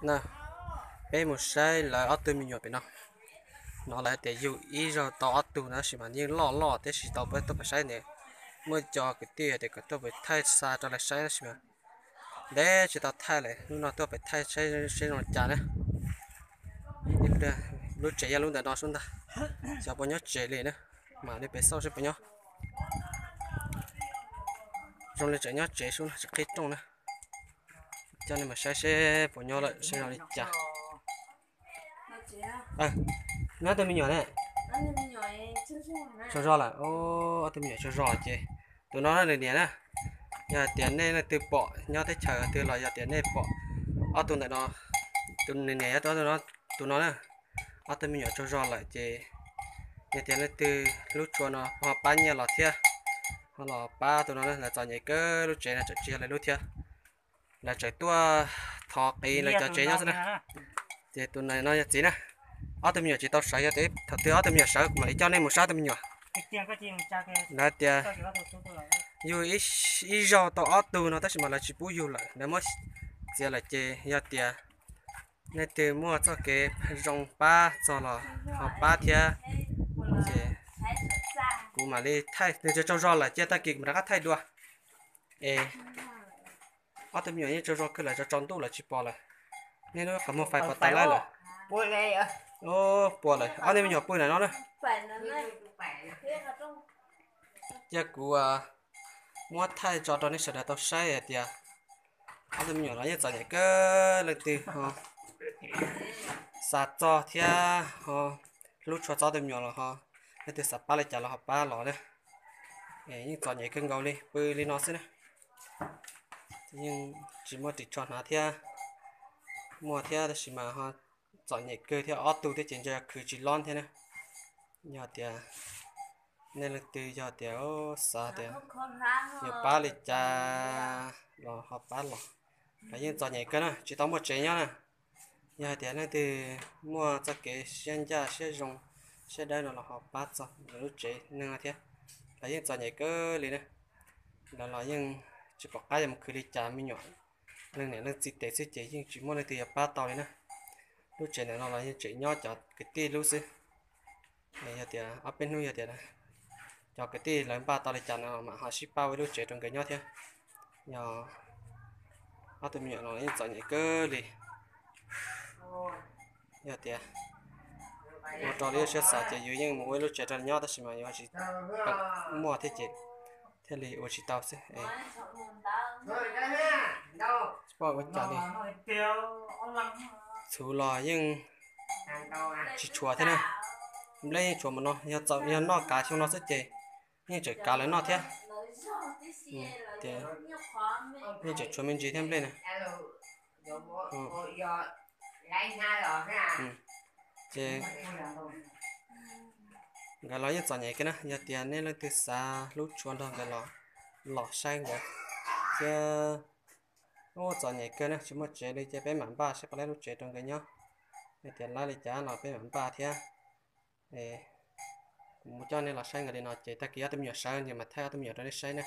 nè bé một sai là ở từ mình nhỏ bé nó lại để dụ ý rồi tao ở từ nó chỉ mà như lo thế chỉ tao bé tao phải sai nè mới cho cái tiền để cái tao phải thay xa cho lại sai nó chỉ mà để chỉ tao thay lại lúc nào tao phải thay sai rồi trả đấy đi đây lúc chạy ra luôn để đó xuống ta cho bao nhiêu chạy liền nữa mà đi bé sau sẽ bao nhiêu trong này chạy nhớ chạy xuống sẽ kết trong nữa cho nên mà sẽ bao nhiêu lại sẽ đi trả nó tụi mình nhỏ này cho rõ là ô tụi mình nhỏ cho rõ chứ tụi nó là tiền á nhà tiền này là từ bỏ nhau tới chờ từ là giờ tiền này bỏ ở tụi này nó tụi này tụi nó nè ở tụi mình nhỏ cho rõ lại chứ nhà tiền này từ lúc cho nó họ bán nhà lọt thiệt họ lọt ba tụi nó là chọn những cái lúc chơi là chọn chơi lại lúc thiệt là chơi tua thọ kỳ là cho chơi nhau thế này thì tụi này nó gì nè ở tụi mình chỉ tao sợ thế thật sự ở tụi mình sợ mà cho nên một sao tụi mình nhỏ là tiền dù ít rau tao ở tụi nó tất mà là chỉ bù dù lại nếu mà giờ là chơi giờ tiền nên từ mua cho cái rong ba cho là họ ba thia cú mà đi thay nên cho rau là chơi ta kịp mà đã thay đua ở tụi mình cho rau cứ lại cho tròn tu là chỉ bỏ lại nên nó không phải có tay lại rồi bôi này à ô bỏ lại ở đây mình nhỏ bôi này nó nữa giờ cú mua thay cho nó sẽ là tao sai thì ở đây mình nhỏ nó như vậy cái lần từ sạt cho thì lúc cho tao đem nhỏ là họ cái từ sạt ba lại trả là họ ba lọ đấy những trò nhảy cân gấu đi bơi lên nó xí này nhưng chỉ mua chỉ chọn hả thì mua theo thì mà họ chọn nhảy cơ theo auto thì chuyển cho cứ chỉ lon thế này nhỏ thì nên là từ giờ thì xa thì nhiều ba lại trả là họ ba lọ phải những chọn nhảy cơ này chỉ tao một chế nhá nè nhà thì này thì mua cho cái sen cha sẽ dùng sẽ đây là họ bắt cho lúc chế nên là thế là những trò nhảy cơ liền này là những chỉ có cái mà cứ đi trả mình nhỏ nên này nó chỉ để sẽ chế nhưng chỉ mua này thì ba tàu này nè lúc chế này nó là những chế nhỏ cho cái tiền lúc xí này thì ở bên nuôi thì này cho cái tiền là ba tàu để trả nó mà họ ship bao với lúc chế trong cái nhỏ thế nhỏ ở tụi mình nhỏ nó những trò nhảy cơ liền giờ thì một trò đi sẽ xả chỉ dưới những mỗi lúc chạy ra nhau đó mà nhau chỉ mua thế chị thế thì ở chỉ tao sẽ bỏ cái trả đi số lò nhưng chỉ chùa thế này lấy chùa mà nó nhau chọn nhau nó cá trong nó sẽ chạy nhưng chỉ cá lấy nó thế thì nhưng chỉ chùa mình chỉ thêm lên này chế cái lò như chọn nhảy cái nè giờ tiền nên là từ xa lúc chuồn đó cái lò xanh rồi chứ ô chọn nhảy cái nè chỉ một chế đi chế bé mặn ba sẽ có lẽ lúc chế trong cái nhá để tiền lại trả nó bé mặn ba thế để một cho nên là xanh rồi để nó chế ta kia tụi nhỏ xanh nhưng mà theo tụi nhỏ đó đi xanh nè